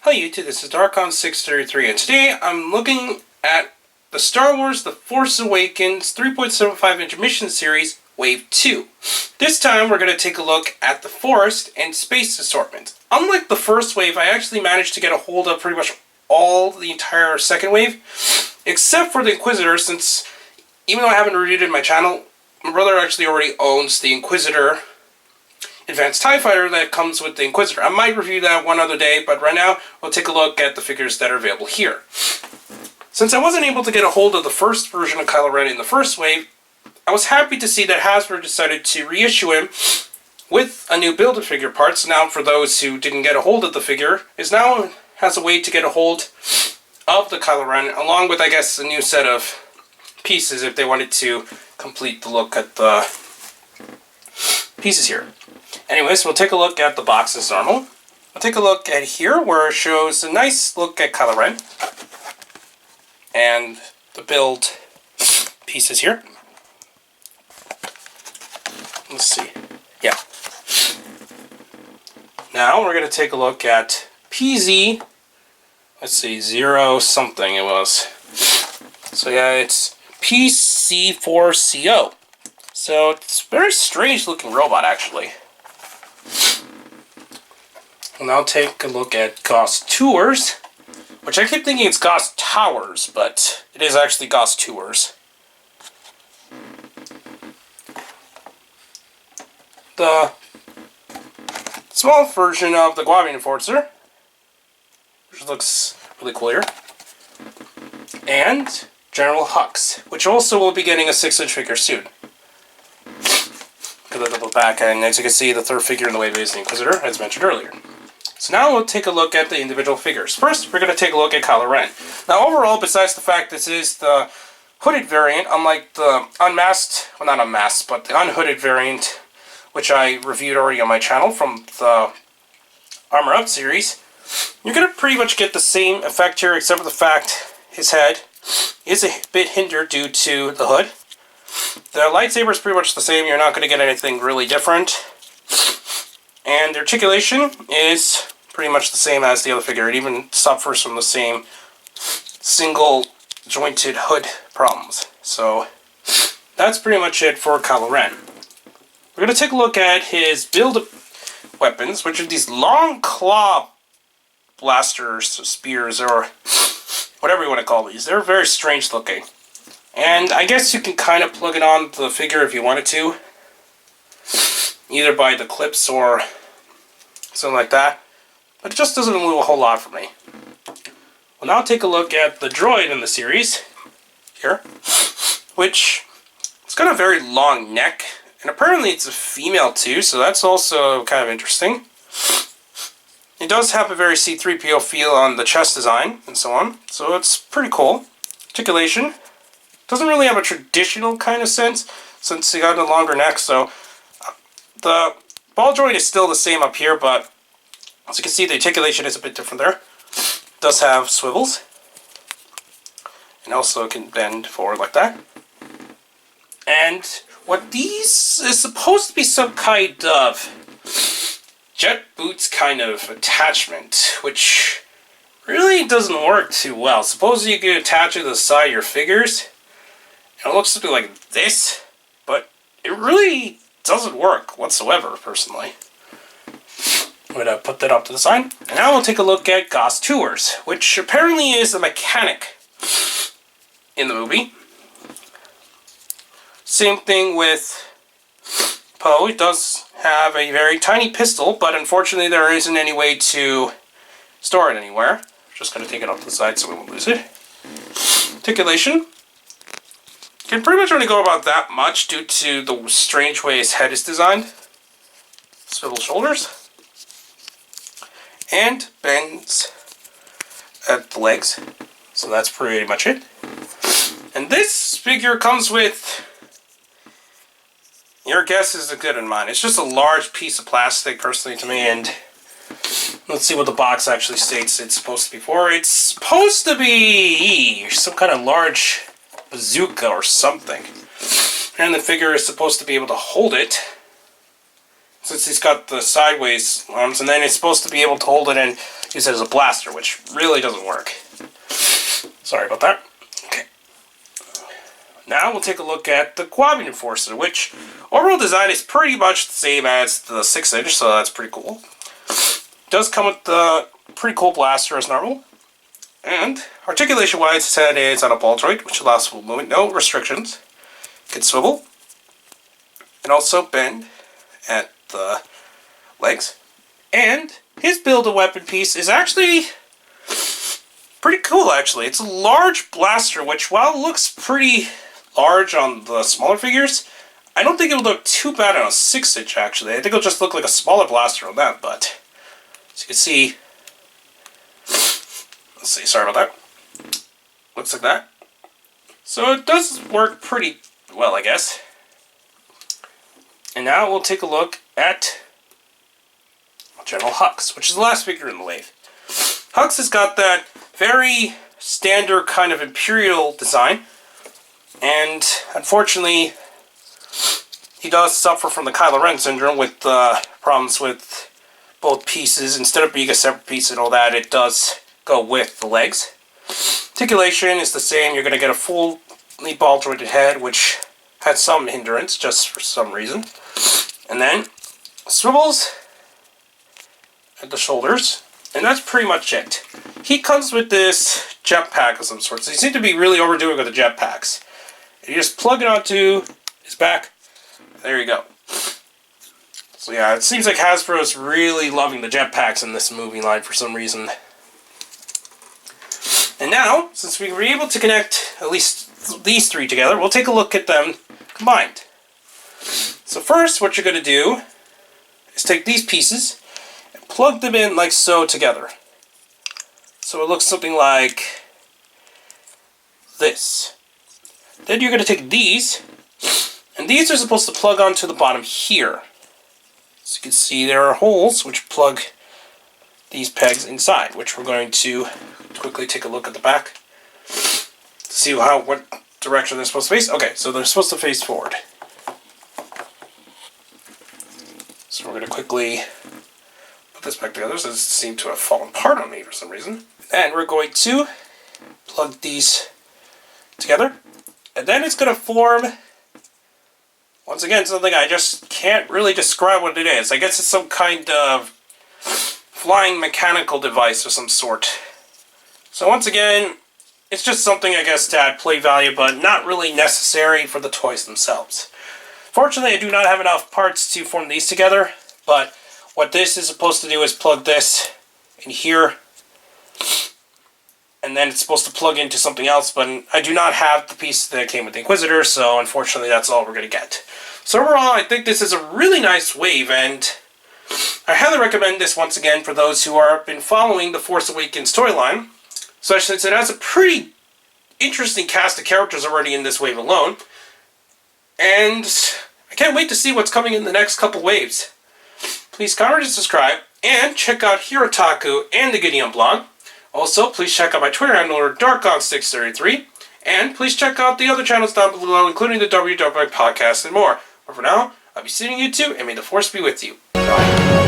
Hi YouTube, this is Darkon633 and today I'm looking at the Star Wars The Force Awakens 3.75 inch mission series Wave 2. This time we're going to take a look at the Forest and Space Assortment. Unlike the first wave, I actually managed to get a hold of pretty much all the entire second wave, except for the Inquisitor, since even though I haven't reviewed it in my channel, my brother actually already owns the Inquisitor Advanced TIE Fighter that comes with the Inquisitor. I might review that one other day, but right now we'll take a look at the figures that are available here. Since I wasn't able to get a hold of the first version of Kylo Ren in the first wave, I was happy to see that Hasbro decided to reissue him with a new Build-A-Figure parts. Now, for those who didn't get a hold of the figure, now has a way to get a hold of the Kylo Ren, along with, I guess, a new set of pieces if they wanted to complete the look at the pieces here. Anyways, we'll take a look at the box as normal. We'll take a look at here where it shows a nice look at Kylo Ren and the build pieces here. Let's see. Yeah. Now we're going to take a look at PZ. Let's see, 0 something it was. So yeah, it's PC4CO. So it's a very strange looking robot actually. We'll now take a look at Goss Toowers, which I keep thinking it's Goss Towers, but it is actually Goss Toowers. The small version of the Guavian Enforcer, which looks really cool here, and General Hux, which also will be getting a 6-inch figure soon. Look at the double back, and as you can see, the third figure in the wave is the Inquisitor, as mentioned earlier. So now we'll take a look at the individual figures. First, we're going to take a look at Kylo Ren. Now overall, besides the fact this is the hooded variant, unlike the unmasked, well not unmasked, but the unhooded variant, which I reviewed already on my channel from the Armor Up series, you're going to pretty much get the same effect here, except for the fact his head is a bit hindered due to the hood. The lightsaber is pretty much the same, you're not going to get anything really different. And the articulation is pretty much the same as the other figure. It even suffers from the same single jointed hood problems. So that's pretty much it for Kylo Ren. We're going to take a look at his build weapons, which are these long claw blasters, spears, or whatever you want to call these. They're very strange looking. And I guess you can kind of plug it on the figure if you wanted to, either by the clips or something like that. But it just doesn't move a whole lot for me. We'll now take a look at the droid in the series here, which it's got a very long neck, and apparently it's a female too, so that's also kind of interesting. It does have a very C-3PO feel on the chest design and so on, so it's pretty cool. Articulation doesn't really have a traditional kind of sense since he got a longer neck, so the ball joint is still the same up here, but as you can see, the articulation is a bit different there. It does have swivels, and also can bend forward like that. And what these is supposed to be some kind of jet boots kind of attachment, which really doesn't work too well. Suppose you could attach it to the side of your figures, and it looks something like this, but it really doesn't work whatsoever, personally. I'm going to put that up to the side. And now we'll take a look at Goss Toowers, which apparently is a mechanic in the movie. Same thing with Poe. It does have a very tiny pistol, but unfortunately there isn't any way to store it anywhere. Just going to take it off to the side so we won't lose it. Articulation can pretty much only go about that much due to the strange way his head is designed. Swivel shoulders. And bends at the legs. So that's pretty much it. And this figure comes with, your guess is as good as mine. It's just a large piece of plastic, personally, to me, and let's see what the box actually states it's supposed to be for. It's supposed to be some kind of large bazooka or something. And the figure is supposed to be able to hold it since he's got the sideways arms, and then it's supposed to be able to hold it and use it as a blaster, which really doesn't work. Sorry about that. Okay. Now we'll take a look at the Guavian Enforcer, which overall design is pretty much the same as the 6-inch, so that's pretty cool. Does come with the pretty cool blaster as normal. And articulation-wise, its head is on a ball joint, which allows full movement, no restrictions. It can swivel and also bend at the legs. And his build-a-weapon piece is actually pretty cool, actually. It's a large blaster, which, while it looks pretty large on the smaller figures, I don't think it would look too bad on a 6-inch, actually. I think it'll just look like a smaller blaster on that, but as you can see, let's see, sorry about that. Looks like that. So it does work pretty well, I guess. And now we'll take a look at General Hux, which is the last figure in the wave. Hux has got that very standard kind of Imperial design, and unfortunately he does suffer from the Kylo Ren syndrome with problems with both pieces. Instead of being a separate piece and all that, it does go with the legs. Articulation is the same. You're going to get a fully ball jointed head, which had some hindrance just for some reason. And then swivels at the shoulders, and that's pretty much it. He comes with this jetpack of some sort, so he seems to be really overdoing with the jetpacks. You just plug it onto his back. There you go. So yeah, it seems like Hasbro is really loving the jetpacks in this movie line for some reason. And now, since we were able to connect at least these three together, we'll take a look at them combined. So first, what you're going to do is take these pieces and plug them in like so together. So it looks something like this. Then you're going to take these, and these are supposed to plug onto the bottom here. So you can see there are holes which plug these pegs inside, which we're going to quickly take a look at the back to see what direction they're supposed to face. Okay, so they're supposed to face forward. So we're going to quickly put this back together. So this seemed to have fallen apart on me for some reason. And we're going to plug these together. And then it's going to form, once again, something I just can't really describe what it is. I guess it's some kind of flying mechanical device of some sort. So once again, it's just something, I guess, to add play value, but not really necessary for the toys themselves. Fortunately, I do not have enough parts to form these together, but what this is supposed to do is plug this in here, and then it's supposed to plug into something else, but I do not have the piece that came with the Inquisitor, so unfortunately that's all we're going to get. So overall, I think this is a really nice wave, and I highly recommend this once again for those who have been following the Force Awakens toy line, especially since it has a pretty interesting cast of characters already in this wave alone. And I can't wait to see what's coming in the next couple waves. Please comment and subscribe, and check out Hirotaku and the Gideon blog. Also, please check out my Twitter handle, DarkGon633, and please check out the other channels down below, including the WW podcast and more. But for now, I'll be seeing you two, and may the Force be with you. Bye.